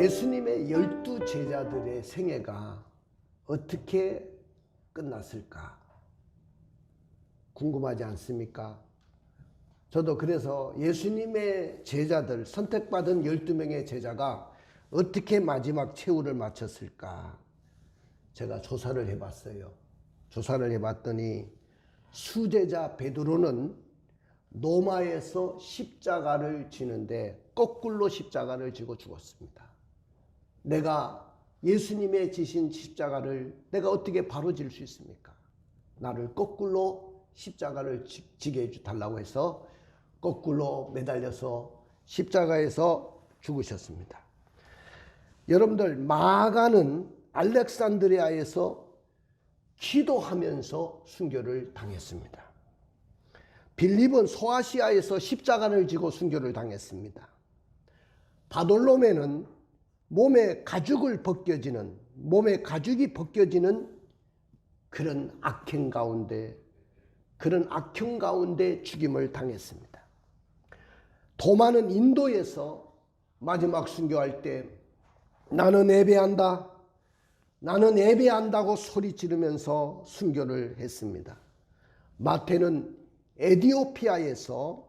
예수님의 12 제자들의 생애가 어떻게 끝났을까 궁금하지 않습니까? 저도 그래서 예수님의 제자들, 선택받은 12명의 제자가 어떻게 마지막 최후를 마쳤을까 제가 조사를 해봤어요. 조사를 해봤더니 수제자 베드로는 로마에서 십자가를 지는데 거꾸로 십자가를 지고 죽었습니다. 내가 예수님의 지신 십자가를 내가 어떻게 바로 질 수 있습니까? 나를 거꾸로 십자가를 지게 해달라고 해서 거꾸로 매달려서 십자가에서 죽으셨습니다. 여러분들, 마가는 알렉산드리아에서 기도하면서 순교를 당했습니다. 빌립은 소아시아에서 십자가를 지고 순교를 당했습니다. 바돌로메는 몸에 가죽이 벗겨지는 그런 악행 가운데 죽임을 당했습니다. 도마는 인도에서 마지막 순교할 때 나는 예배한다고 소리 지르면서 순교를 했습니다. 마태는 에디오피아에서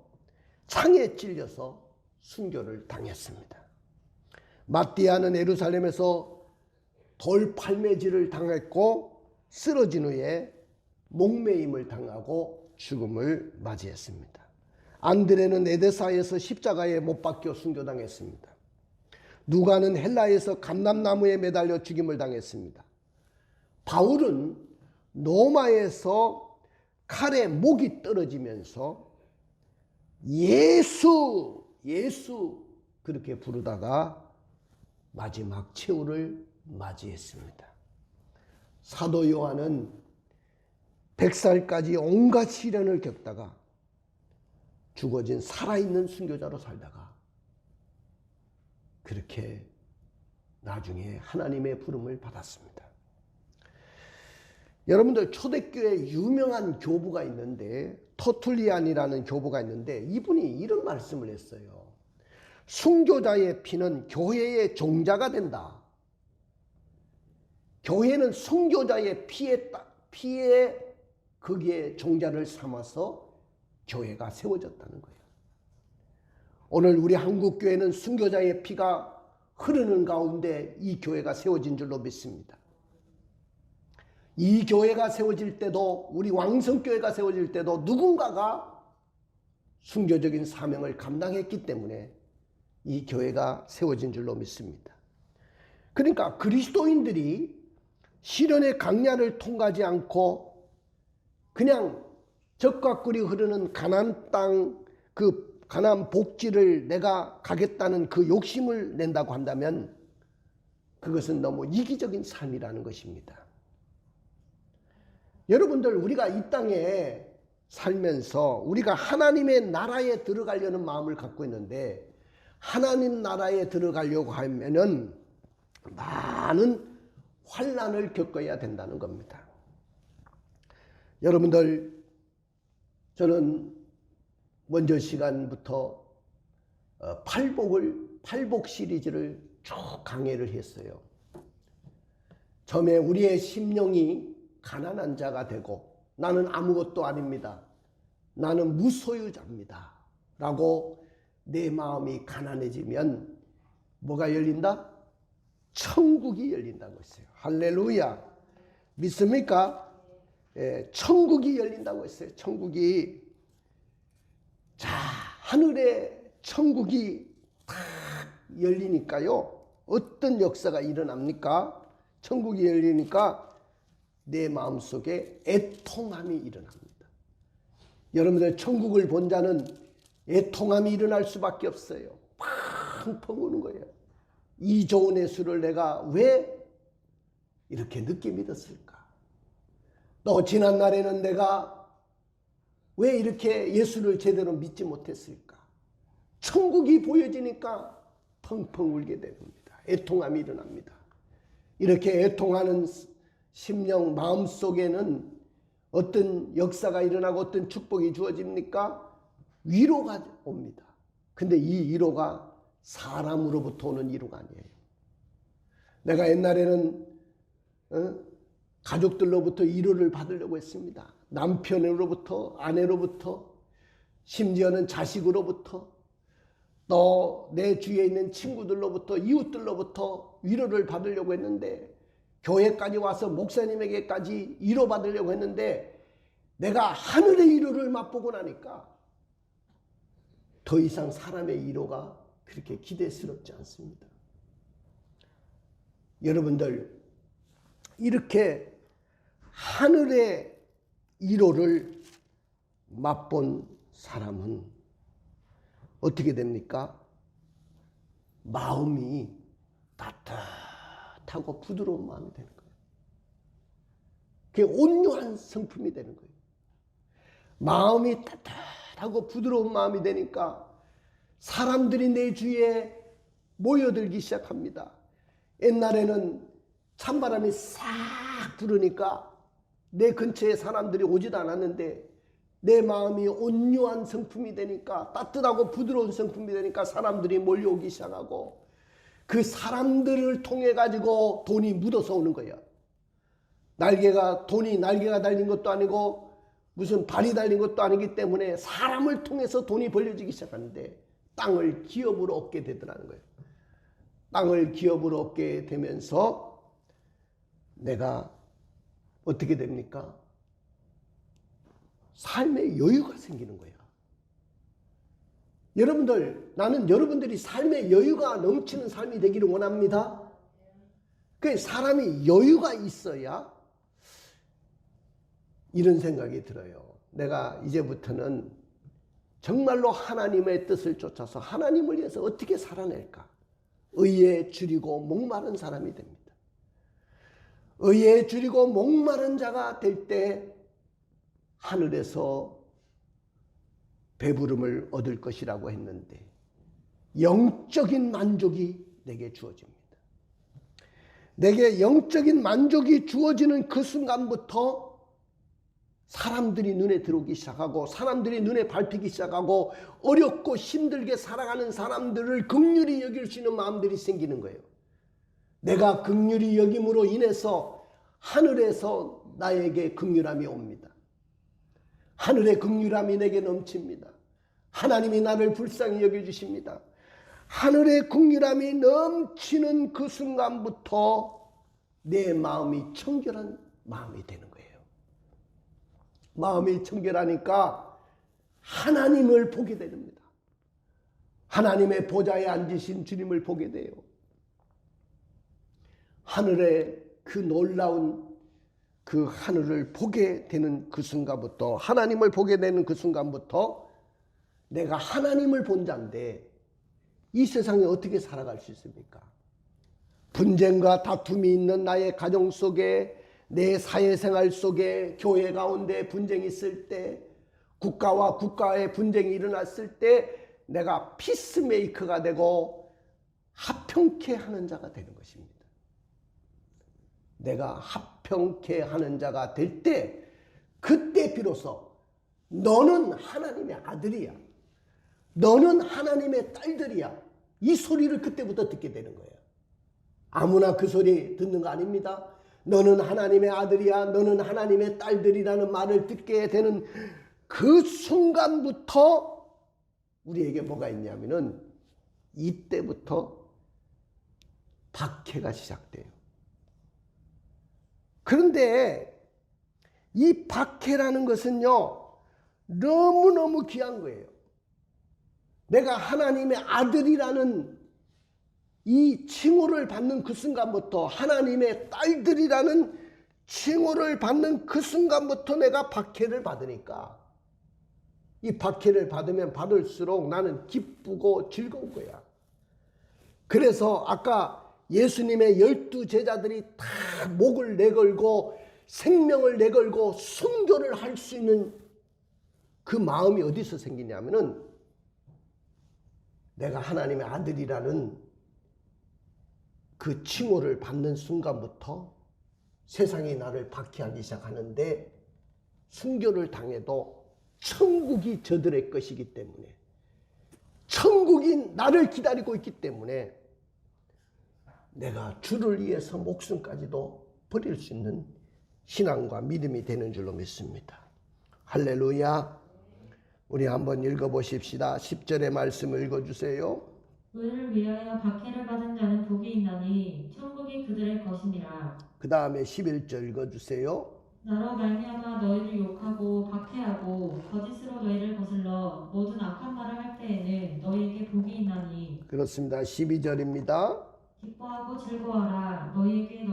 창에 찔려서 순교를 당했습니다. 마띠아는 예루살렘에서 돌팔매질을 당했고 쓰러진 후에 목매임을 당하고 죽음을 맞이했습니다. 안드레는 에데사에서 십자가에 못 박혀 순교당했습니다. 누가는 헬라에서 감람나무에 매달려 죽임을 당했습니다. 바울은 로마에서 칼에 목이 떨어지면서 예수 그렇게 부르다가 마지막 최후를 맞이했습니다. 사도 요한은 100살까지 온갖 시련을 겪다가 죽어진 살아있는 순교자로 살다가 그렇게 나중에 하나님의 부름을 받았습니다. 여러분들, 초대교회 유명한 교부가 있는데, 터툴리안이라는 교부가 있는데 이분이 이런 말씀을 했어요. 순교자의 피는 교회의 종자가 된다. 교회는 순교자의 피에 거기에 종자를 삼아서 교회가 세워졌다는 거예요. 오늘 우리 한국교회는 순교자의 피가 흐르는 가운데 이 교회가 세워진 줄로 믿습니다. 이 교회가 세워질 때도, 우리 왕성교회가 세워질 때도 누군가가 순교적인 사명을 감당했기 때문에 이 교회가 세워진 줄로 믿습니다. 그러니까 그리스도인들이 시련의 강야를 통과하지 않고 그냥 적과 꿀이 흐르는 가나안 땅, 그 가나안 복지를 내가 가겠다는 그 욕심을 낸다고 한다면 그것은 너무 이기적인 삶이라는 것입니다. 여러분들, 우리가 이 땅에 살면서 우리가 하나님의 나라에 들어가려는 마음을 갖고 있는데, 하나님 나라에 들어가려고 하면은 많은 환난을 겪어야 된다는 겁니다. 여러분들, 저는 먼저 시간부터 팔복 시리즈를 쭉 강해를 했어요. 처음에 우리의 심령이 가난한 자가 되고 나는 아무것도 아닙니다, 나는 무소유자입니다 라고 내 마음이 가난해지면 뭐가 열린다? 천국이 열린다고 했어요. 할렐루야, 믿습니까? 천국이 열린다고 했어요. 천국이. 자, 하늘에 천국이 탁 열리니까요, 어떤 역사가 일어납니까? 천국이 열리니까 내 마음속에 애통함이 일어납니다. 여러분들, 천국을 본 자는 애통함이 일어날 수밖에 없어요. 펑펑 우는 거예요. 이 좋은 예수를 내가 왜 이렇게 늦게 믿었을까? 또 지난 날에는 내가 왜 이렇게 예수를 제대로 믿지 못했을까? 천국이 보여지니까 펑펑 울게 됩니다. 애통함이 일어납니다. 이렇게 애통하는 심령 마음속에는 어떤 역사가 일어나고 어떤 축복이 주어집니까? 위로가 옵니다. 근데 이 위로가 사람으로부터 오는 위로가 아니에요. 내가 옛날에는 가족들로부터 위로를 받으려고 했습니다. 남편으로부터, 아내로부터, 심지어는 자식으로부터, 또 내 주위에 있는 친구들로부터, 이웃들로부터 위로를 받으려고 했는데, 교회까지 와서 목사님에게까지 위로받으려고 했는데, 내가 하늘의 위로를 맛보고 나니까 더 이상 사람의 위로가 그렇게 기대스럽지 않습니다. 여러분들, 이렇게 하늘의 위로를 맛본 사람은 어떻게 됩니까? 마음이 따뜻하고 부드러운 마음이 되는 거예요. 그게 온유한 성품이 되는 거예요. 마음이 따뜻하고 부드러운 마음이 되니까 사람들이 내 주위에 모여들기 시작합니다. 옛날에는 찬바람이 싹 불으니까 내 근처에 사람들이 오지도 않았는데, 내 마음이 온유한 성품이 되니까, 따뜻하고 부드러운 성품이 되니까 사람들이 몰려오기 시작하고, 그 사람들을 통해 가지고 돈이 묻어서 오는 거예요. 돈이 날개가 달린 것도 아니고 무슨 발이 달린 것도 아니기 때문에 사람을 통해서 돈이 벌려지기 시작하는데, 땅을 기업으로 얻게 되더라는 거예요. 땅을 기업으로 얻게 되면서 내가 어떻게 됩니까? 삶의 여유가 생기는 거야. 여러분들, 나는 여러분들이 삶의 여유가 넘치는 삶이 되기를 원합니다. 그 사람이 여유가 있어야 이런 생각이 들어요. 내가 이제부터는 정말로 하나님의 뜻을 쫓아서 하나님을 위해서 어떻게 살아낼까? 의에 줄이고 목마른 사람이 됩니다. 의에 줄이고 목마른 자가 될 때 하늘에서 배부름을 얻을 것이라고 했는데, 영적인 만족이 내게 주어집니다. 내게 영적인 만족이 주어지는 그 순간부터 사람들이 눈에 들어오기 시작하고, 사람들이 눈에 밟히기 시작하고, 어렵고 힘들게 살아가는 사람들을 긍휼히 여길 수 있는 마음들이 생기는 거예요. 내가 긍휼히 여김으로 인해서 하늘에서 나에게 긍휼함이 옵니다. 하늘의 긍휼함이 내게 넘칩니다. 하나님이 나를 불쌍히 여겨주십니다. 하늘의 긍휼함이 넘치는 그 순간부터 내 마음이 청결한 마음이 되는 거예요. 마음이 청결하니까 하나님을 보게 됩니다. 하나님의 보좌에 앉으신 주님을 보게 돼요. 하늘의 그 놀라운 그 하늘을 보게 되는 그 순간부터, 하나님을 보게 되는 그 순간부터 내가 하나님을 본 자인데 이 세상에 어떻게 살아갈 수 있습니까? 분쟁과 다툼이 있는 나의 가정 속에, 내 사회생활 속에, 교회 가운데 분쟁이 있을 때, 국가와 국가의 분쟁이 일어났을 때 내가 피스메이커가 되고 화평케 하는 자가 되는 것입니다. 내가 화평케 하는 자가 될 때, 그때 비로소 너는 하나님의 아들이야, 너는 하나님의 딸들이야, 이 소리를 그때부터 듣게 되는 거예요. 아무나 그 소리 듣는 거 아닙니다. 너는 하나님의 아들이야, 너는 하나님의 딸들이라는 말을 듣게 되는 그 순간부터 우리에게 뭐가 있냐면은 이때부터 박해가 시작돼요. 그런데 이 박해라는 것은요, 너무너무 귀한 거예요. 내가 하나님의 아들이라는 이 칭호를 받는 그 순간부터, 하나님의 딸들이라는 칭호를 받는 그 순간부터 내가 박해를 받으니까, 이 박해를 받으면 받을수록 나는 기쁘고 즐거운 거야. 그래서 아까 예수님의 12 제자들이 다 목을 내걸고 생명을 내걸고 순교를 할 수 있는 그 마음이 어디서 생기냐면은, 내가 하나님의 아들이라는 그 칭호를 받는 순간부터 세상이 나를 박해하기 시작하는데, 순교를 당해도 천국이 저들의 것이기 때문에, 천국이 나를 기다리고 있기 때문에 내가 주를 위해서 목숨까지도 버릴 수 있는 신앙과 믿음이 되는 줄로 믿습니다. 할렐루야. 우리 한번 읽어보십시다. 10절의 말씀을 읽어주세요. 의를 위하여 박해를 받은 자는 복이 있나니 천국이 그들의 것이니라. 그 다음에 11절 읽어주세요. 나로 말미암아 너희를 욕하고 박해하고 거짓으로 너희를 거슬러 모든 악한 말을 할 때에는 너희에게 복이 있나니. 그렇습니다. 12절입니다. 기뻐하고 즐거워하라. 너희에게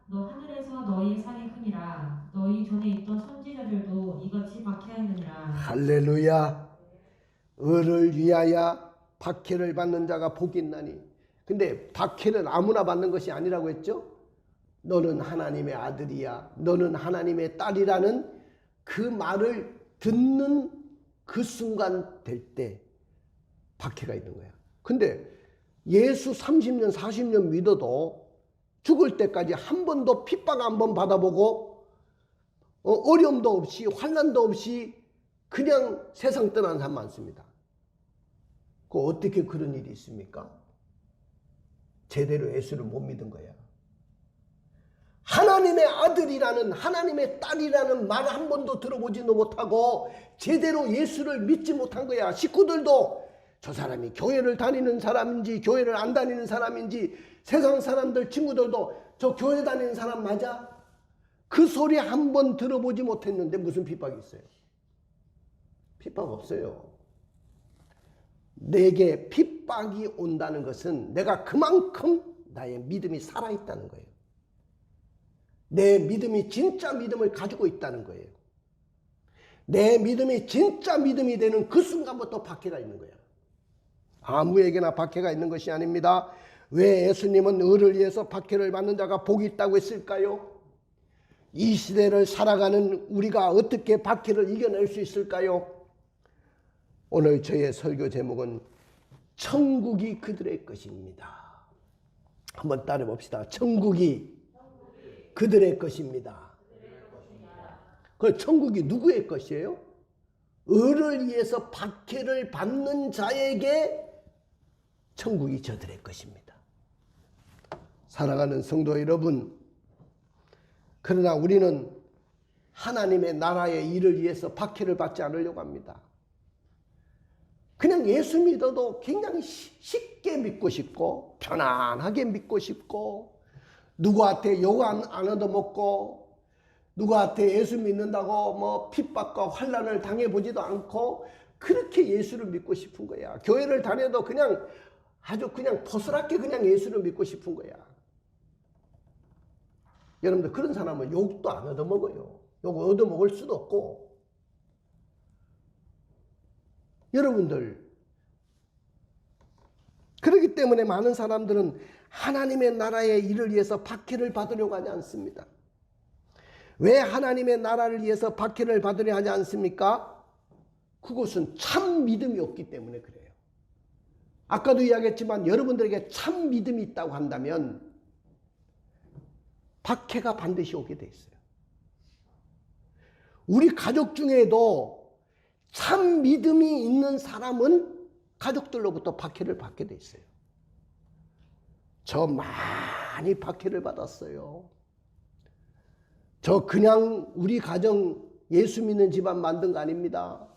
너 하늘에서 너희의 상이 크니라. 너희 전에 있던 선지자들도 이같이 박해하였느니라. 할렐루야. 의를 위하여 박해를 받는 자가 복이 있나니. 근데 박해는 아무나 받는 것이 아니라고 했죠. 너는 하나님의 아들이야, 너는 하나님의 딸이라는 그 말을 듣는 그 순간 될 때 박해가 있는 거야. 근데 예수 30년 40년 믿어도 죽을 때까지 한 번도 핍박 한 번 받아보고 어려움도 없이 환난도 없이 그냥 세상 떠난 사람 많습니다. 어떻게 그런 일이 있습니까? 제대로 예수를 못 믿은 거야. 하나님의 아들이라는, 하나님의 딸이라는 말 한 번도 들어보지도 못하고 제대로 예수를 믿지 못한 거야. 식구들도 저 사람이 교회를 다니는 사람인지 교회를 안 다니는 사람인지, 세상 사람들 친구들도 저 교회 다니는 사람 맞아? 그 소리 한 번 들어보지 못했는데 무슨 핍박이 있어요? 핍박 없어요. 내게 핍박이 온다는 것은 내가 그만큼 나의 믿음이 살아있다는 거예요. 내 믿음이 진짜 믿음을 가지고 있다는 거예요. 내 믿음이 진짜 믿음이 되는 그 순간부터 박해가 있는 거예요. 아무에게나 박해가 있는 것이 아닙니다. 왜 예수님은 의를 위해서 박해를 받는 자가 복이 있다고 했을까요? 이 시대를 살아가는 우리가 어떻게 박해를 이겨낼 수 있을까요? 오늘 저의 설교 제목은 천국이 그들의 것입니다. 한번 따라 봅시다. 천국이 그들의 것입니다. 그 천국이 누구의 것이에요? 의를 위해서 박해를 받는 자에게 천국이 저들의 것입니다. 사랑하는 성도 여러분, 그러나 우리는 하나님의 나라의 일을 위해서 박해를 받지 않으려고 합니다. 그냥 예수 믿어도 굉장히 쉽게 믿고 싶고 편안하게 믿고 싶고 누구한테 욕 안 얻어먹고 누구한테 예수 믿는다고 뭐 핍박과 환난을 당해보지도 않고 그렇게 예수를 믿고 싶은 거야. 교회를 다녀도 그냥 아주 그냥 포스럽게 그냥 예수를 믿고 싶은 거야. 여러분들 그런 사람은 욕도 안 얻어먹어요. 욕 얻어먹을 수도 없고. 여러분들 그렇기 때문에 많은 사람들은 하나님의 나라의 일을 위해서 박해를 받으려고 하지 않습니다. 왜 하나님의 나라를 위해서 박해를 받으려 하지 않습니까? 그것은 참 믿음이 없기 때문에 그래요. 아까도 이야기했지만 여러분들에게 참 믿음이 있다고 한다면 박해가 반드시 오게 돼 있어요. 우리 가족 중에도 참 믿음이 있는 사람은 가족들로부터 박해를 받게 돼 있어요. 저 많이 박해를 받았어요. 저 그냥 우리 가정 예수 믿는 집안 만든 거 아닙니다.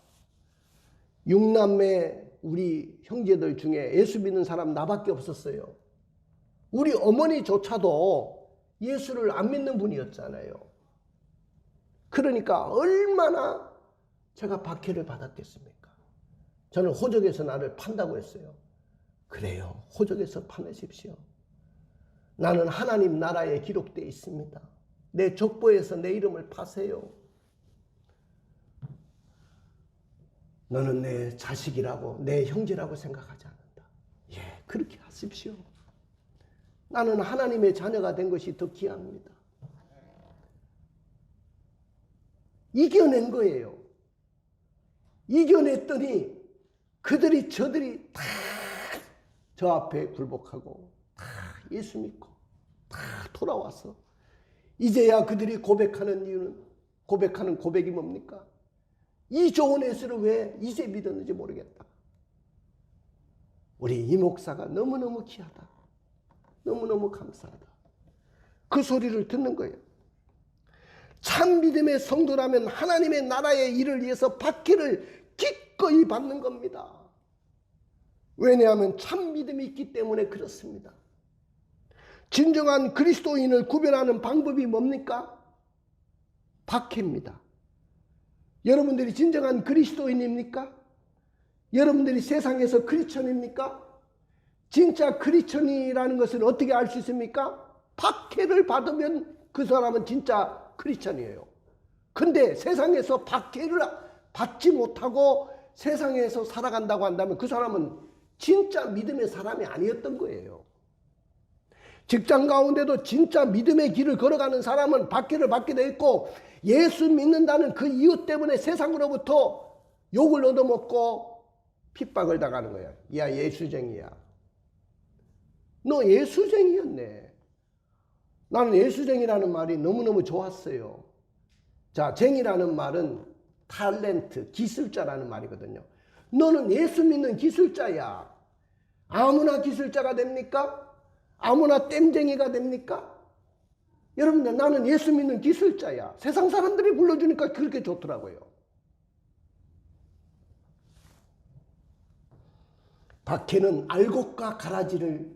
6남매 우리 형제들 중에 예수 믿는 사람 나밖에 없었어요. 우리 어머니조차도 예수를 안 믿는 분이었잖아요. 그러니까 얼마나 제가 박해를 받았겠습니까? 저는 호적에서 나를 판다고 했어요. 그래요. 호적에서 파내십시오. 나는 하나님 나라에 기록되어 있습니다. 내 족보에서 내 이름을 파세요. 너는 내 자식이라고 내 형제라고 생각하지 않는다. 예, 그렇게 하십시오. 나는 하나님의 자녀가 된 것이 더 귀합니다. 이겨낸 거예요. 이겨냈더니 그들이 저들이 다 저 앞에 굴복하고 다 예수 믿고 다 돌아와서 이제야 그들이 고백하는 이유는 고백하는 고백이 뭡니까? 이 좋은 예수를 왜 이제 믿었는지 모르겠다. 우리 이 목사가 너무너무 귀하다. 너무너무 감사하다. 그 소리를 듣는 거예요. 참 믿음의 성도라면 하나님의 나라의 일을 위해서 박해를 기꺼이 받는 겁니다. 왜냐하면 참 믿음이 있기 때문에 그렇습니다. 진정한 그리스도인을 구별하는 방법이 뭡니까? 박해입니다. 여러분들이 진정한 그리스도인입니까? 여러분들이 세상에서 크리스천입니까? 진짜 크리스천이라는 것을 어떻게 알 수 있습니까? 박해를 받으면 그 사람은 진짜 크리스천이에요. 근데 세상에서 박해를 받지 못하고 세상에서 살아간다고 한다면 그 사람은 진짜 믿음의 사람이 아니었던 거예요. 직장 가운데도 진짜 믿음의 길을 걸어가는 사람은 박해를 받게 돼 있고, 예수 믿는다는 그 이유 때문에 세상으로부터 욕을 얻어먹고 핍박을 당하는 거야. 야, 예수쟁이야. 너 예수쟁이였네. 나는 예수쟁이라는 말이 너무너무 좋았어요. 자, 쟁이라는 말은 탤런트, 기술자라는 말이거든요. 너는 예수 믿는 기술자야. 아무나 기술자가 됩니까? 아무나 땜쟁이가 됩니까? 여러분들, 나는 예수 믿는 기술자야. 세상 사람들이 불러주니까 그렇게 좋더라고요. 박해는 알곡과 가라지를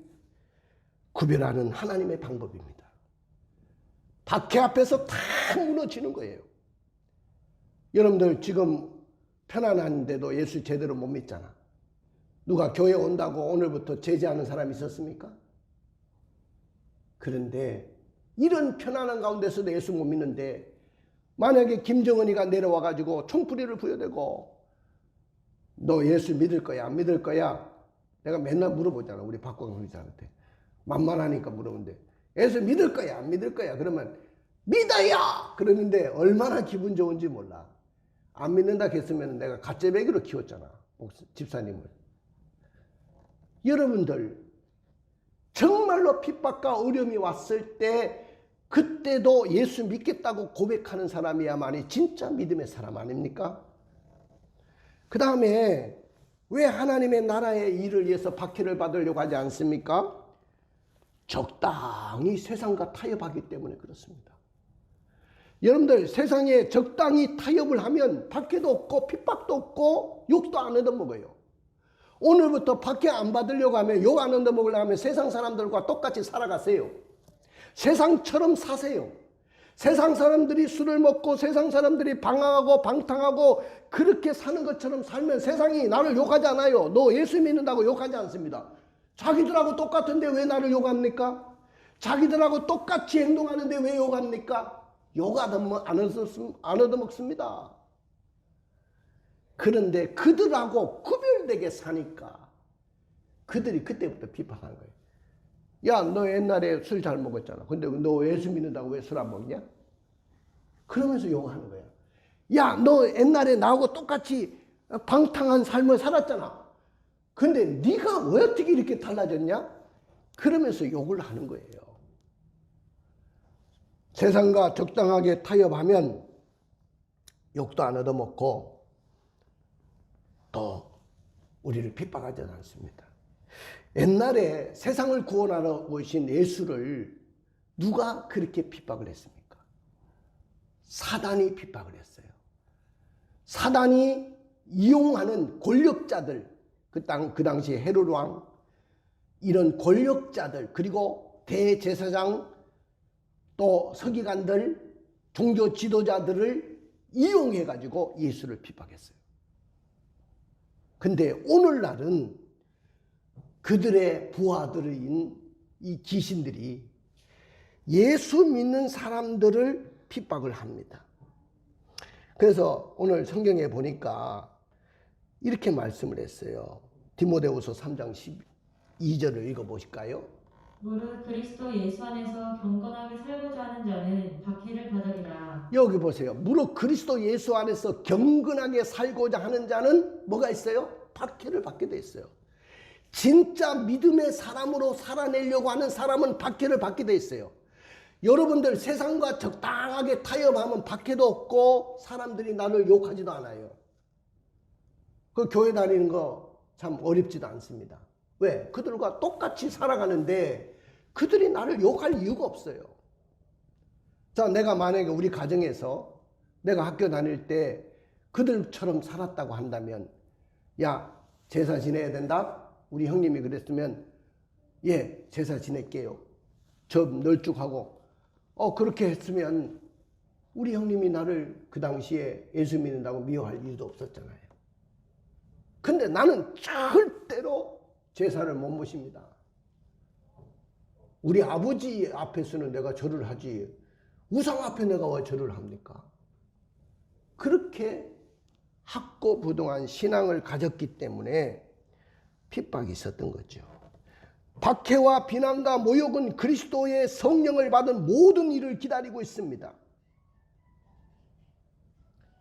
구별하는 하나님의 방법입니다. 박해 앞에서 다 무너지는 거예요. 여러분들 지금 편안한데도 예수 제대로 못 믿잖아. 누가 교회 온다고 오늘부터 제재하는 사람이 있었습니까? 그런데 이런 편안한 가운데서도 예수 못 믿는데, 만약에 김정은이가 내려와가지고 총뿌리를 부여대고 너 예수 믿을 거야 안 믿을 거야? 내가 맨날 물어보잖아. 우리 박광훈 의사한테 만만하니까 물어보는데 예수 믿을 거야 안 믿을 거야? 그러면 믿어요! 그러는데 얼마나 기분 좋은지 몰라. 안 믿는다 했으면 내가 가짜배기로 키웠잖아, 집사님을. 여러분들, 정말로 핍박과 어려움이 왔을 때 그때도 예수 믿겠다고 고백하는 사람이야만이 진짜 믿음의 사람 아닙니까? 그 다음에 왜 하나님의 나라의 일을 위해서 박해를 받으려고 하지 않습니까? 적당히 세상과 타협하기 때문에 그렇습니다. 여러분들, 세상에 적당히 타협을 하면 박해도 없고 핍박도 없고 욕도 안 얻어먹어요. 오늘부터 박해 안 받으려고 하면, 욕 안 얻어먹으려고 하면 세상 사람들과 똑같이 살아가세요. 세상처럼 사세요. 세상 사람들이 술을 먹고 세상 사람들이 방황하고 방탕하고 그렇게 사는 것처럼 살면 세상이 나를 욕하지 않아요. 너 예수 믿는다고 욕하지 않습니다. 자기들하고 똑같은데 왜 나를 욕합니까? 자기들하고 똑같이 행동하는데 왜 욕합니까? 욕 안 얻어먹습니다. 그런데 그들하고 구별되게 사니까 그들이 그때부터 비판하는 거예요. 야, 너 옛날에 술 잘 먹었잖아. 근데 너 예수 믿는다고 왜 술 안 먹냐? 그러면서 욕하는 거야. 야, 너 옛날에 나하고 똑같이 방탕한 삶을 살았잖아. 근데 네가 왜 어떻게 이렇게 달라졌냐? 그러면서 욕을 하는 거예요. 세상과 적당하게 타협하면 욕도 안 얻어먹고 또 우리를 핍박하지 않습니다. 옛날에 세상을 구원하러 오신 예수를 누가 그렇게 핍박을 했습니까? 사단이 핍박을 했어요. 사단이 이용하는 권력자들, 그 당시 헤롯 왕, 이런 권력자들, 그리고 대제사장, 또 서기관들, 종교 지도자들을 이용해가지고 예수를 핍박했어요. 근데 오늘날은 그들의 부하들인 이 귀신들이 예수 믿는 사람들을 핍박을 합니다. 그래서 오늘 성경에 보니까 이렇게 말씀을 했어요. 디모데후서 3장 12절을 읽어보실까요? 무릇 그리스도 예수 안에서 경건하게 살고자 하는 자는 박해를 받으리라. 여기 보세요. 무릇 그리스도 예수 안에서 경건하게 살고자 하는 자는 뭐가 있어요? 박해를 받게 돼 있어요. 진짜 믿음의 사람으로 살아내려고 하는 사람은 박해를 받게 돼 있어요. 여러분들, 세상과 적당하게 타협하면 박해도 없고 사람들이 나를 욕하지도 않아요. 그 교회 다니는 거 참 어렵지도 않습니다. 왜? 그들과 똑같이 살아가는데 그들이 나를 욕할 이유가 없어요. 자, 내가 만약에 우리 가정에서 내가 학교 다닐 때 그들처럼 살았다고 한다면, 야, 제사 지내야 된다? 우리 형님이 그랬으면, 예, 제사 지낼게요. 좀 널쭉하고. 그렇게 했으면 우리 형님이 나를 그 당시에 예수 믿는다고 미워할 이유도 없었잖아요. 근데 나는 절대로 제사를 못 모십니다. 우리 아버지 앞에서는 내가 절을 하지, 우상 앞에 내가 왜 절을 합니까? 그렇게 학고부동한 신앙을 가졌기 때문에 핍박이 있었던 거죠. 박해와 비난과 모욕은 그리스도의 성령을 받은 모든 일을 기다리고 있습니다.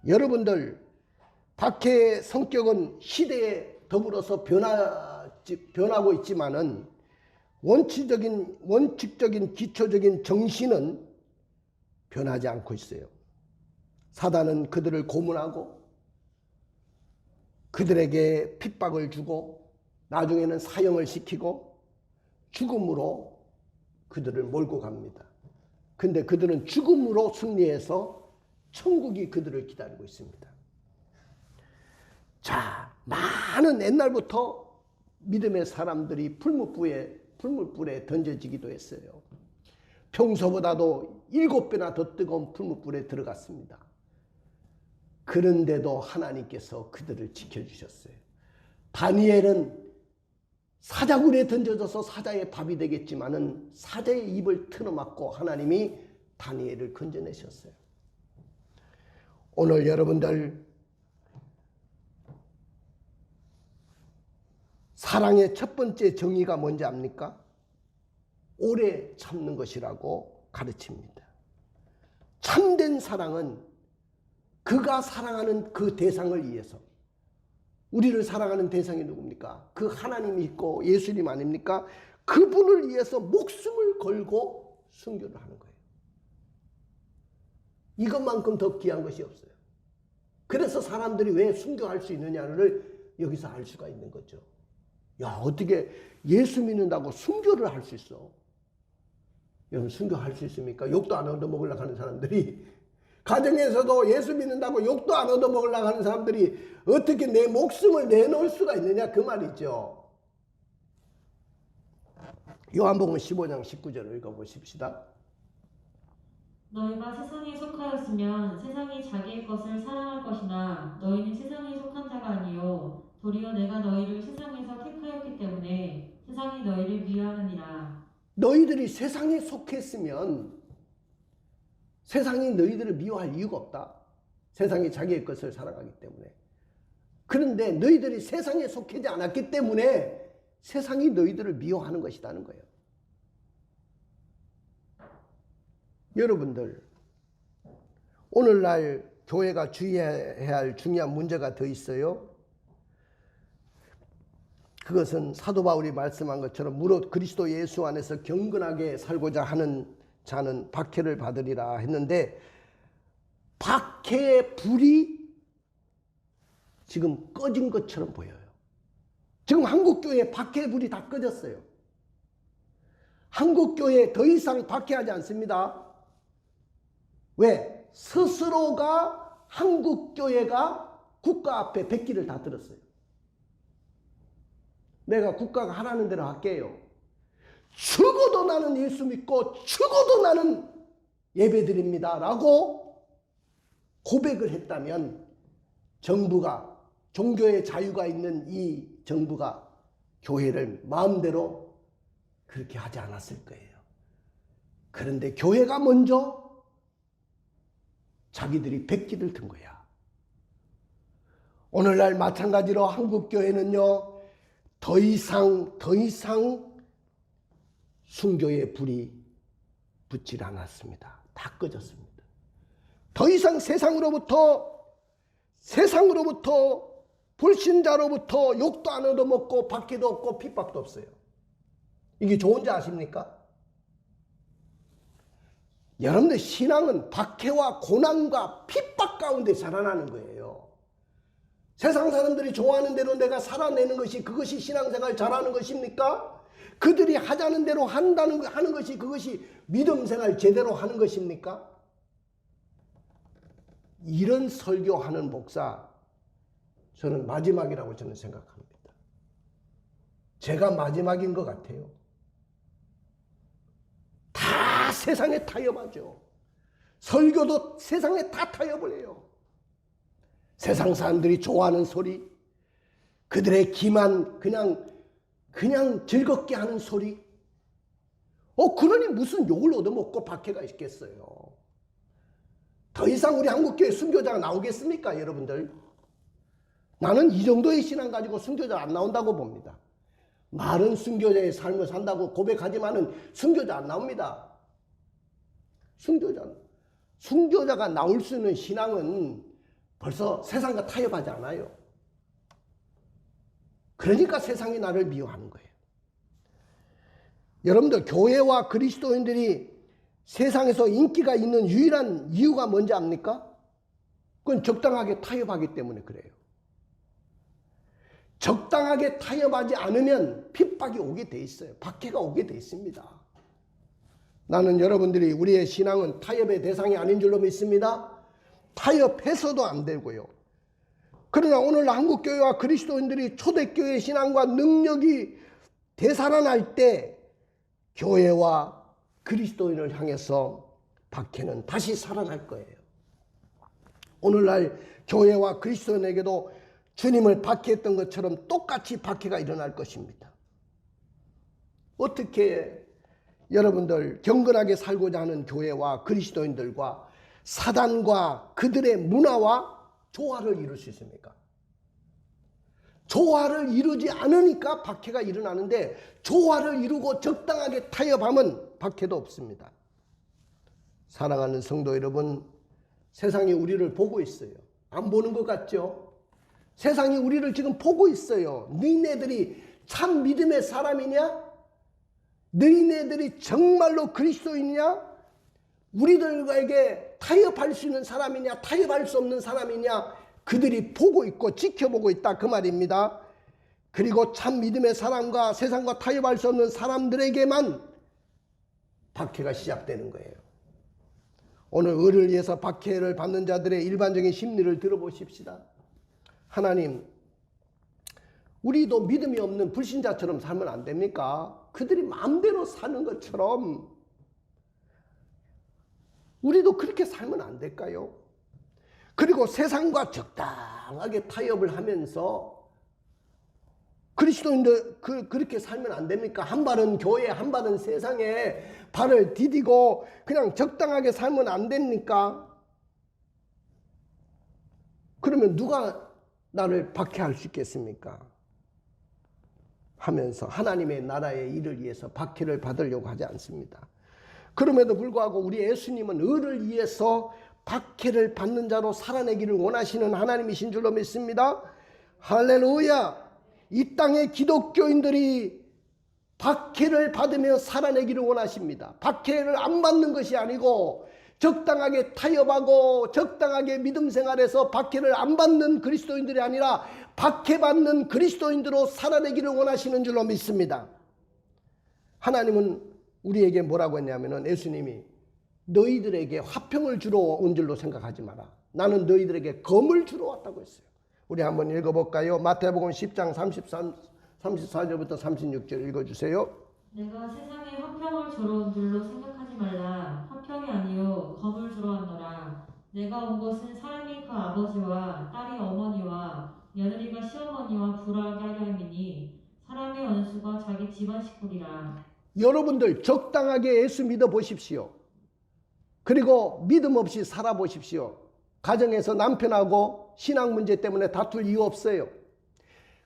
여러분들, 박해의 성격은 시대에 더불어서 변하고 있지만은 원칙적인 기초적인 정신은 변하지 않고 있어요. 사단은 그들을 고문하고 그들에게 핍박을 주고 나중에는 사형을 시키고 죽음으로 그들을 몰고 갑니다. 근데 그들은 죽음으로 승리해서 천국이 그들을 기다리고 있습니다. 자, 많은 옛날부터 믿음의 사람들이 풀무불에 던져지기도 했어요. 평소보다도 7배나 더 뜨거운 풀무불에 들어갔습니다. 그런데도 하나님께서 그들을 지켜주셨어요. 다니엘은 사자굴에 던져져서 사자의 밥이 되겠지만은 사자의 입을 틀어막고 하나님이 다니엘을 건져내셨어요. 오늘 여러분들, 사랑의 첫 번째 정의가 뭔지 압니까? 오래 참는 것이라고 가르칩니다. 참된 사랑은 그가 사랑하는 그 대상을 위해서, 우리를 사랑하는 대상이 누굽니까? 그 하나님이 있고 예수님 아닙니까? 그분을 위해서 목숨을 걸고 순교를 하는 거예요. 이것만큼 더 귀한 것이 없어요. 그래서 사람들이 왜 순교할 수 있느냐를 여기서 알 수가 있는 거죠. 야, 어떻게 예수 믿는다고 순교를 할 수 있어? 여러분, 순교할 수 있습니까? 욕도 안 얻어먹으려고 하는 사람들이, 가정에서도 예수 믿는다고 욕도 안 얻어먹으려고 하는 사람들이 어떻게 내 목숨을 내놓을 수가 있느냐, 그 말이죠. 요한복음 15장 19절을 읽어보십시다. 너희가 세상에 속하였으면 세상이 자기의 것을 사랑할 것이나 너희는 세상에 속한 자가 아니요 도리어 내가 너희를 세상에서 택하였기 때문에 세상이 너희를 미워하느니라. 너희들이 세상에 속했으면 세상이 너희들을 미워할 이유가 없다. 세상이 자기의 것을 사랑하기 때문에. 그런데 너희들이 세상에 속하지 않았기 때문에 세상이 너희들을 미워하는 것이라는 거예요. 여러분들, 오늘날 교회가 주의해야 할 중요한 문제가 더 있어요. 그것은 사도 바울이 말씀한 것처럼 무릇 그리스도 예수 안에서 경건하게 살고자 하는 자는 박해를 받으리라 했는데, 박해의 불이 지금 꺼진 것처럼 보여요. 지금 한국교회 박해의 불이 다 꺼졌어요. 한국교회 더 이상 박해하지 않습니다. 왜? 스스로가 한국교회가 국가 앞에 백기를 다 들었어요. 내가 국가가 하라는 대로 할게요. 죽어도 나는 예수 믿고 죽어도 나는 예배드립니다 라고 고백을 했다면, 정부가, 종교의 자유가 있는 이 정부가 교회를 마음대로 그렇게 하지 않았을 거예요. 그런데 교회가 먼저 자기들이 백기를 든 거야. 오늘날 마찬가지로 한국교회는요, 더 이상 순교의 불이 붙질 않았습니다. 다 꺼졌습니다. 더 이상 세상으로부터 불신자로부터 욕도 안 얻어먹고 박해도 없고 핍박도 없어요. 이게 좋은지 아십니까? 여러분들, 신앙은 박해와 고난과 핍박 가운데 자라나는 거예요. 세상 사람들이 좋아하는 대로 내가 살아내는 것이, 그것이 신앙생활 잘하는 것입니까? 그들이 하자는 대로 하는 것이 그것이 믿음 생활 제대로 하는 것입니까? 이런 설교하는 목사 저는 마지막이라고 저는 생각합니다. 제가 마지막인 것 같아요. 다 세상에 타협하죠. 설교도 세상에 다 타협을 해요. 세상 사람들이 좋아하는 소리, 그들의 기만 그냥 즐겁게 하는 소리. 그러니 무슨 욕을 얻어먹고 박해가 있겠어요. 더 이상 우리 한국교회 순교자가 나오겠습니까, 여러분들? 나는 이 정도의 신앙 가지고 순교자 안 나온다고 봅니다. 말은 순교자의 삶을 산다고 고백하지만은 순교자 안 나옵니다. 순교자가 나올 수 있는 신앙은 벌써 세상과 타협하지 않아요. 그러니까 세상이 나를 미워하는 거예요. 여러분들, 교회와 그리스도인들이 세상에서 인기가 있는 유일한 이유가 뭔지 압니까? 그건 적당하게 타협하기 때문에 그래요. 적당하게 타협하지 않으면 핍박이 오게 돼 있어요. 박해가 오게 돼 있습니다. 나는 여러분들이 우리의 신앙은 타협의 대상이 아닌 줄로 믿습니다. 타협해서도 안 되고요. 그러나 오늘 한국교회와 그리스도인들이 초대교회 신앙과 능력이 되살아날 때 교회와 그리스도인을 향해서 박해는 다시 살아날 거예요. 오늘날 교회와 그리스도인에게도 주님을 박해했던 것처럼 똑같이 박해가 일어날 것입니다. 어떻게 여러분들 경건하게 살고자 하는 교회와 그리스도인들과 사단과 그들의 문화와 조화를 이룰 수 있습니까? 조화를 이루지 않으니까 박해가 일어나는데 조화를 이루고 적당하게 타협하면 박해도 없습니다. 사랑하는 성도 여러분, 세상이 우리를 보고 있어요. 안 보는 것 같죠? 세상이 우리를 지금 보고 있어요. 너희네들이 참 믿음의 사람이냐? 너희네들이 정말로 그리스도인이냐? 우리들에게 타협할 수 있는 사람이냐? 타협할 수 없는 사람이냐? 그들이 보고 있고 지켜보고 있다, 그 말입니다. 그리고 참 믿음의 사람과 세상과 타협할 수 없는 사람들에게만 박해가 시작되는 거예요. 오늘 의를 위해서 박해를 받는 자들의 일반적인 심리를 들어보십시다. 하나님, 우리도 믿음이 없는 불신자처럼 살면 안 됩니까? 그들이 마음대로 사는 것처럼 우리도 그렇게 살면 안 될까요? 그리고 세상과 적당하게 타협을 하면서 그리스도인들 그렇게 살면 안 됩니까? 한 발은 교회, 한 발은 세상에 발을 디디고 그냥 적당하게 살면 안 됩니까? 그러면 누가 나를 박해할 수 있겠습니까? 하면서 하나님의 나라의 일을 위해서 박해를 받으려고 하지 않습니다. 그럼에도 불구하고 우리 예수님은 의를 위해서 박해를 받는 자로 살아내기를 원하시는 하나님이신 줄로 믿습니다. 할렐루야! 이 땅의 기독교인들이 박해를 받으며 살아내기를 원하십니다. 박해를 안 받는 것이 아니고 적당하게 타협하고 적당하게 믿음 생활에서 박해를 안 받는 그리스도인들이 아니라 박해받는 그리스도인들로 살아내기를 원하시는 줄로 믿습니다. 하나님은 우리에게 뭐라고 했냐면은 예수님이 너희들에게 화평을 주러 온 줄로 생각하지 마라. 나는 너희들에게 검을 주러 왔다고 했어요. 우리 한번 읽어볼까요? 마태복음 10장 34절부터 36절 읽어주세요. 내가 세상에 화평을 주러 온 줄로 생각하지 말라. 화평이 아니요 검을 주러 왔노라. 내가 온 것은 사람이 그 아버지와 딸이 어머니와 며느리가 시어머니와 불화하게 하려 함이니 사람의 원수가 자기 집안 식구리라. 여러분들 적당하게 예수 믿어 보십시오. 그리고 믿음 없이 살아보십시오. 가정에서 남편하고 신앙 문제 때문에 다툴 이유 없어요.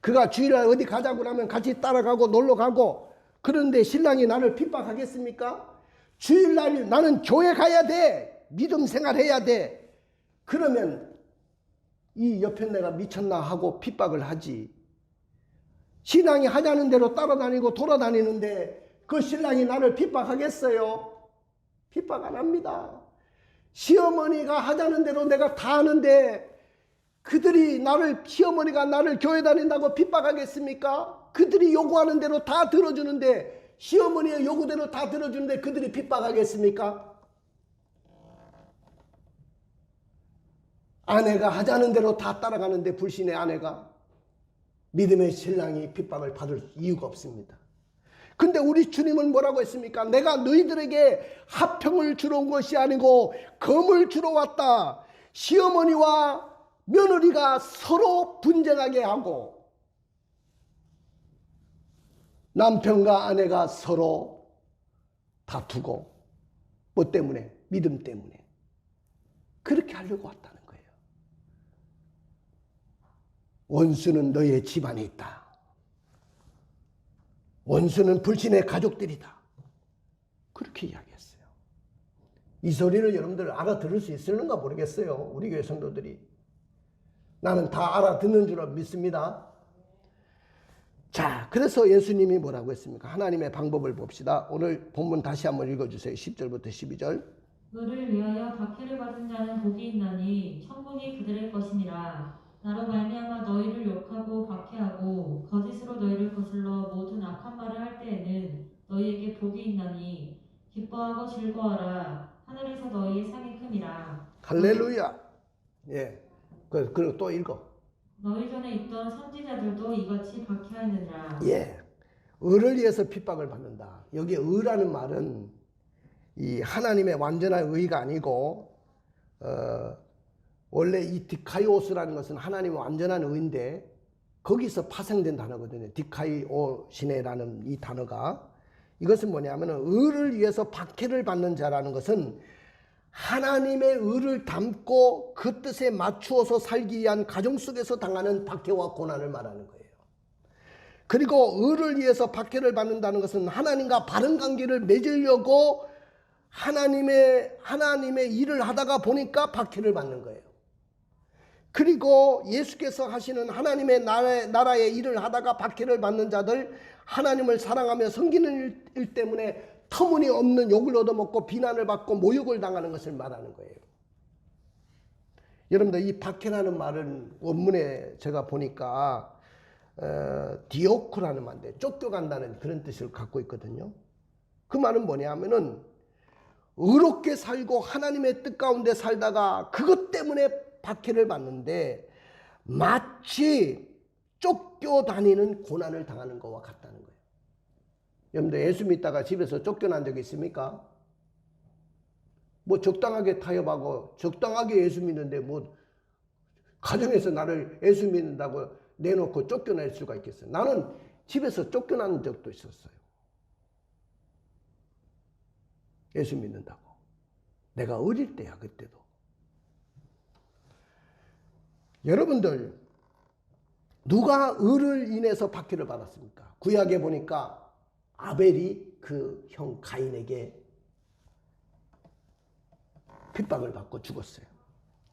그가 주일날 어디 가자고 하면 같이 따라가고 놀러가고, 그런데 신랑이 나를 핍박하겠습니까? 주일날 나는 교회 가야 돼, 믿음 생활해야 돼, 그러면 이 옆에 내가 미쳤나 하고 핍박을 하지. 신랑이 하자는 대로 따라다니고 돌아다니는데 그 신랑이 나를 핍박하겠어요? 핍박 안 합니다. 시어머니가 하자는 대로 내가 다 하는데 시어머니가 나를 교회 다닌다고 핍박하겠습니까? 그들이 요구하는 대로 다 들어주는데 시어머니의 요구대로 다 들어주는데 그들이 핍박하겠습니까? 아내가 하자는 대로 다 따라가는데 불신의 아내가, 믿음의 신랑이 핍박을 받을 이유가 없습니다. 근데 우리 주님은 뭐라고 했습니까? 내가 너희들에게 화평을 주러 온 것이 아니고 검을 주러 왔다. 시어머니와 며느리가 서로 분쟁하게 하고 남편과 아내가 서로 다투고, 뭐 때문에? 믿음 때문에. 그렇게 하려고 왔다는 거예요. 원수는 너의 집안에 있다. 원수는 불신의 가족들이다. 그렇게 이야기했어요. 이 소리를 여러분들 알아들을 수 있을는가 모르겠어요. 우리 교회 성도들이. 나는 다 알아듣는 줄 믿습니다. 자, 그래서 예수님이 뭐라고 했습니까? 하나님의 방법을 봅시다. 오늘 본문 다시 한번 읽어주세요. 10절부터 12절. 의를 위하여 박해를 받은 자는 복이 있나니 천국이 그들의 것이니라. 나로 말미암아 너희를 욕하고 박해하고 거짓으로 너희를 거슬러 모든 악한 말을 할 때에는 너희에게 복이 있나니 기뻐하고 즐거워라. 하늘에서 너희의 상이 큼이라. 할렐루야. 예. 그리고 또 읽어. 너희 전에 있던 선지자들도 이같이 박해하느니라. 예. 의를 위해서 핍박을 받는다. 여기 의라는 말은 이 하나님의 완전한 의가 아니고 원래 이 디카이오스라는 것은 하나님의 완전한 의인데 거기서 파생된 단어거든요. 디카이오시네라는 이 단어가. 이것은 뭐냐면 의를 위해서 박해를 받는 자라는 것은 하나님의 의를 담고 그 뜻에 맞추어서 살기 위한 가정 속에서 당하는 박해와 고난을 말하는 거예요. 그리고 의를 위해서 박해를 받는다는 것은 하나님과 바른 관계를 맺으려고 하나님의 일을 하다가 보니까 박해를 받는 거예요. 그리고 예수께서 하시는 하나님의 나라의 일을 하다가 박해를 받는 자들, 하나님을 사랑하며 섬기는 일 때문에 터무니없는 욕을 얻어먹고 비난을 받고 모욕을 당하는 것을 말하는 거예요. 여러분들 이 박해라는 말은 원문에 제가 보니까 디오크라는 말인데 쫓겨간다는 그런 뜻을 갖고 있거든요. 그 말은 뭐냐면은 의롭게 살고 하나님의 뜻 가운데 살다가 그것 때문에 박해를 받는데 마치 쫓겨다니는 고난을 당하는 것과 같다는 거예요. 여러분들 예수 믿다가 집에서 쫓겨난 적이 있습니까? 뭐 적당하게 타협하고 적당하게 예수 믿는데 뭐 가정에서 나를 예수 믿는다고 내놓고 쫓겨날 수가 있겠어요? 나는 집에서 쫓겨난 적도 있었어요. 예수 믿는다고. 내가 어릴 때야, 그때도. 여러분들 누가 의를 인해서 박해를 받았습니까? 구약에 보니까 아벨이 그 형 가인에게 핍박을 받고 죽었어요.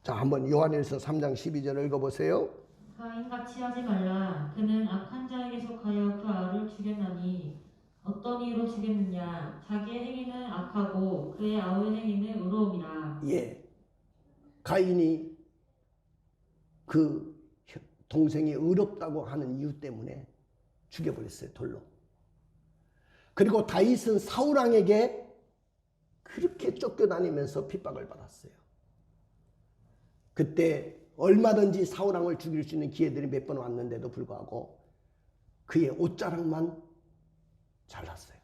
자, 한번 요한일서 3장 12절을 읽어보세요. 가인같이 하지 말라. 그는 악한 자에게 속하여 그 아를 죽였나니 어떤 이유로 죽였느냐. 자기의 행위는 악하고 그의 아우의 행위는 의로움이라. 예, 가인이 그 동생이 의롭다고 하는 이유 때문에 죽여버렸어요. 돌로. 그리고 다윗은 사울왕에게 그렇게 쫓겨다니면서 핍박을 받았어요. 그때 얼마든지 사울왕을 죽일 수 있는 기회들이 몇 번 왔는데도 불구하고 그의 옷자락만 잘랐어요.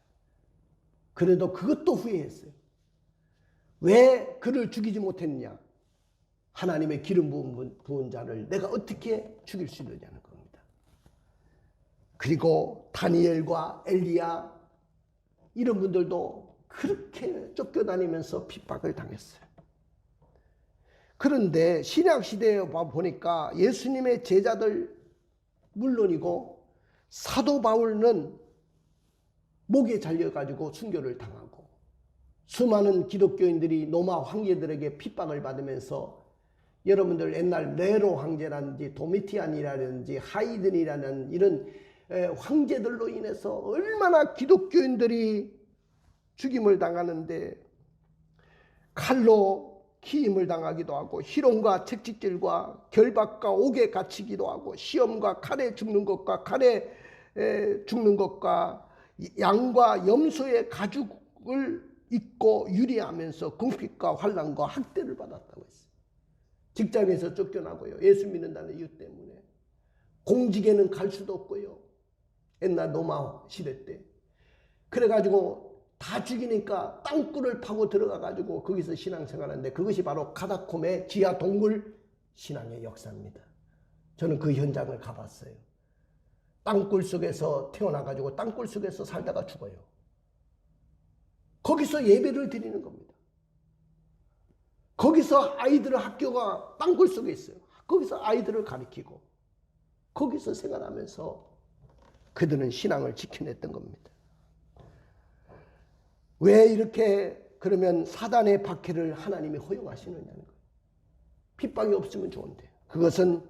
그래도 그것도 후회했어요. 왜 그를 죽이지 못했느냐? 하나님의 기름 부은 자를 내가 어떻게 죽일 수 있느냐는 겁니다. 그리고 다니엘과 엘리야 이런 분들도 그렇게 쫓겨다니면서 핍박을 당했어요. 그런데 신약시대에 보니까 예수님의 제자들 물론이고 사도 바울은 목에 잘려가지고 순교를 당하고 수많은 기독교인들이 로마 황제들에게 핍박을 받으면서 여러분들 옛날 네로 황제라든지 도미티안이라든지 하이든이라는 이런 황제들로 인해서 얼마나 기독교인들이 죽임을 당하는데 칼로 기임을 당하기도 하고 희롱과 채찍질과 결박과 옥에 갇히기도 하고 시험과 칼에 죽는 것과 칼에 죽는 것과 양과 염소의 가죽을 입고 유리하면서 궁핍과 환난과 학대를 받았다고 했어요. 직장에서 쫓겨나고요. 예수 믿는다는 이유 때문에. 공직에는 갈 수도 없고요. 옛날 로마 시대 때. 그래가지고 다 죽이니까 땅굴을 파고 들어가가지고 거기서 신앙생활하는데 그것이 바로 카타콤의 지하 동굴 신앙의 역사입니다. 저는 그 현장을 가봤어요. 땅굴 속에서 태어나가지고 땅굴 속에서 살다가 죽어요. 거기서 예배를 드리는 겁니다. 거기서 아이들의 학교가 땅굴 속에 있어요. 거기서 아이들을 가르치고 거기서 생활하면서 그들은 신앙을 지켜냈던 겁니다. 왜 이렇게 그러면 사단의 박해를 하나님이 허용하시느냐는 거예요. 핍박이 없으면 좋은데 그것은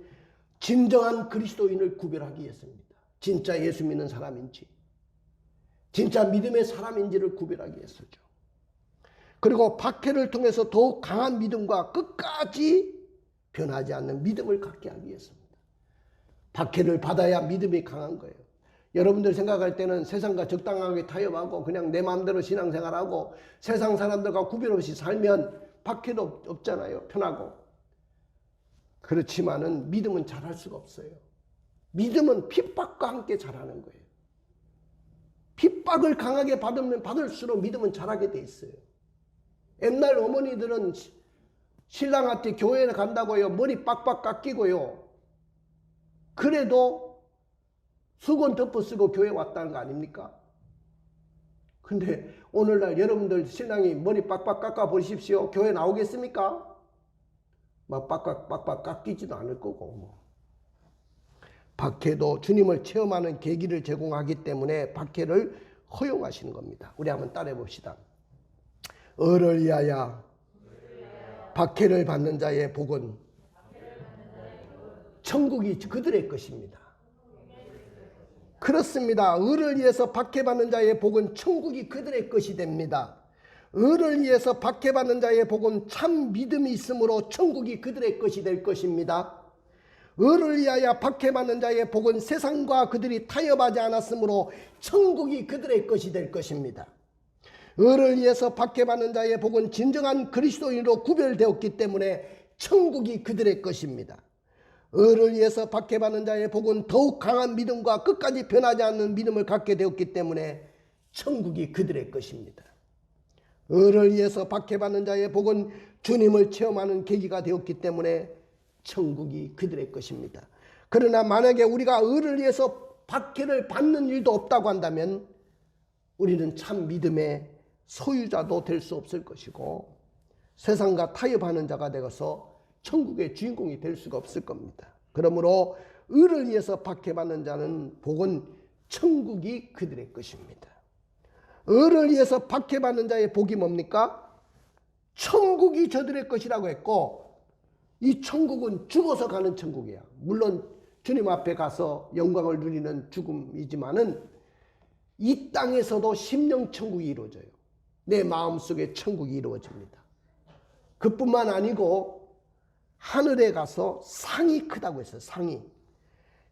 진정한 그리스도인을 구별하기 위해서입니다. 진짜 예수 믿는 사람인지 진짜 믿음의 사람인지를 구별하기 위해서죠. 그리고 박해를 통해서 더욱 강한 믿음과 끝까지 변하지 않는 믿음을 갖게 하기 위해서입니다. 박해를 받아야 믿음이 강한 거예요. 여러분들 생각할 때는 세상과 적당하게 타협하고 그냥 내 마음대로 신앙생활하고 세상 사람들과 구별 없이 살면 박해도 없잖아요. 편하고. 그렇지만은 믿음은 잘할 수가 없어요. 믿음은 핍박과 함께 자라는 거예요. 핍박을 강하게 받으면 받을수록 믿음은 잘하게 돼 있어요. 옛날 어머니들은 신랑한테 교회에 간다고요. 머리 빡빡 깎이고요. 그래도 수건 덮어 쓰고 교회 왔다는 거 아닙니까? 근데 오늘날 여러분들 신랑이 머리 빡빡 깎아 보십시오. 교회 나오겠습니까? 막 빡빡 깎이지도 않을 거고 뭐. 박해도 주님을 체험하는 계기를 제공하기 때문에 박해를 허용하시는 겁니다. 우리 한번 따라해 봅시다. 을을 위하여 박해를 받는 자의 복은 천국이 그들의 것입니다. 그렇습니다. 을을 위해서 박해받는 자의 복은 천국이 그들의 것이 됩니다. 을을 위해서 박해받는 자의 복은 참 믿음이 있으므로 천국이 그들의 것이 될 것입니다. 을을 위하여 박해받는 자의 복은 세상과 그들이 타협하지 않았으므로 천국이 그들의 것이 될 것입니다. 을을 위해서 박해받는 자의 복은 진정한 그리스도인으로 구별되었기 때문에 천국이 그들의 것입니다. 을을 위해서 박해받는 자의 복은 더욱 강한 믿음과 끝까지 변하지 않는 믿음을 갖게 되었기 때문에 천국이 그들의 것입니다. 을을 위해서 박해받는 자의 복은 주님을 체험하는 계기가 되었기 때문에 천국이 그들의 것입니다. 그러나 만약에 우리가 을을 위해서 박해를 받는 일도 없다고 한다면 우리는 참 믿음의 소유자도 될 수 없을 것이고 세상과 타협하는 자가 되어서 천국의 주인공이 될 수가 없을 겁니다. 그러므로 을을 위해서 박해받는 자는 복은 천국이 그들의 것입니다. 을을 위해서 박해받는 자의 복이 뭡니까? 천국이 저들의 것이라고 했고 이 천국은 죽어서 가는 천국이야. 물론 주님 앞에 가서 영광을 누리는 죽음이지만은 이 땅에서도 심령천국이 이루어져요. 내 마음속에 천국이 이루어집니다. 그뿐만 아니고 하늘에 가서 상이 크다고 했어요. 상이.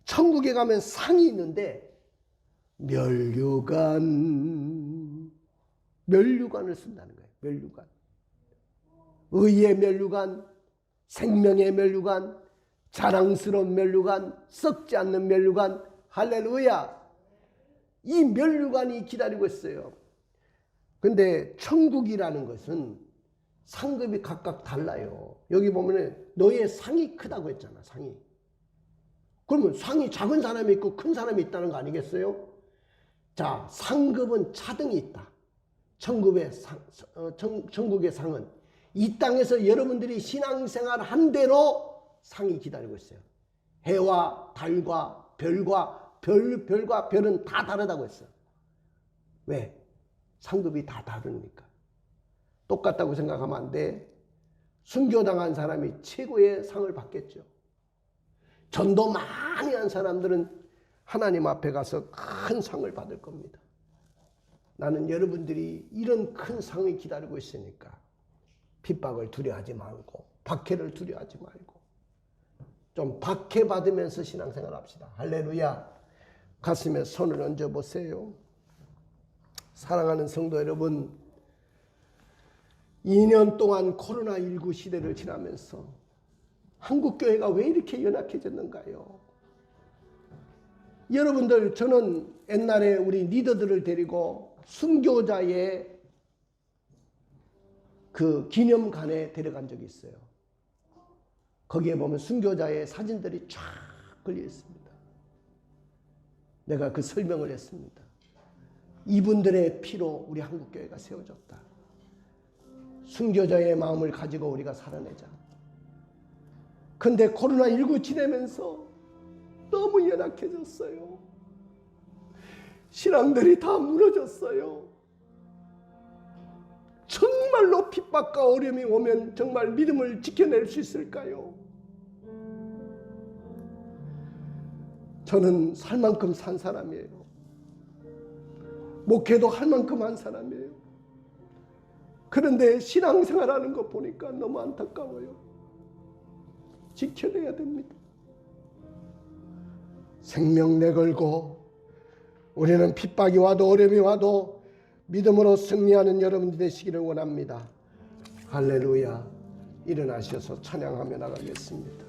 천국에 가면 상이 있는데 멸류관을 쓴다는 거예요. 멸류관. 의의 멸류관, 생명의 멸류관, 자랑스러운 멸류관, 썩지 않는 멸류관. 할렐루야. 이 멸류관이 기다리고 있어요. 근데 천국이라는 것은 상급이 각각 달라요. 여기 보면 너의 상이 크다고 했잖아. 상이. 그러면 상이 작은 사람이 있고 큰 사람이 있다는 거 아니겠어요? 자, 상급은 차등이 있다. 천국의 상은 이 땅에서 여러분들이 신앙생활 한 대로 상이 기다리고 있어요. 해와 달과 별과 별은 다 다르다고 했어요. 왜? 상급이 다 다르니까. 똑같다고 생각하면 안 돼. 순교당한 사람이 최고의 상을 받겠죠. 전도 많이 한 사람들은 하나님 앞에 가서 큰 상을 받을 겁니다. 나는 여러분들이 이런 큰 상을 기다리고 있으니까 핍박을 두려워하지 말고 박해를 두려워하지 말고 좀 박해받으면서 신앙생활 합시다. 할렐루야. 가슴에 손을 얹어보세요. 사랑하는 성도 여러분, 2년 동안 코로나19 시대를 지나면서 한국교회가 왜 이렇게 연약해졌는가요? 여러분들, 저는 옛날에 우리 리더들을 데리고 순교자의 그 기념관에 데려간 적이 있어요. 거기에 보면 순교자의 사진들이 쫙 걸려 있습니다. 내가 그 설명을 했습니다. 이분들의 피로 우리 한국교회가 세워졌다. 순교자의 마음을 가지고 우리가 살아내자. 근데 코로나19 지내면서 너무 연약해졌어요. 신앙들이 다 무너졌어요. 정말로 핍박과 어려움이 오면 정말 믿음을 지켜낼 수 있을까요? 저는 살 만큼 산 사람이에요. 목회도 할 만큼 한 사람이에요. 그런데 신앙생활하는 거 보니까 너무 안타까워요. 지켜내야 됩니다. 생명 내걸고 우리는 핍박이 와도 어려움이 와도 믿음으로 승리하는 여러분들 되시기를 원합니다. 할렐루야. 일어나셔서 찬양하며 나가겠습니다.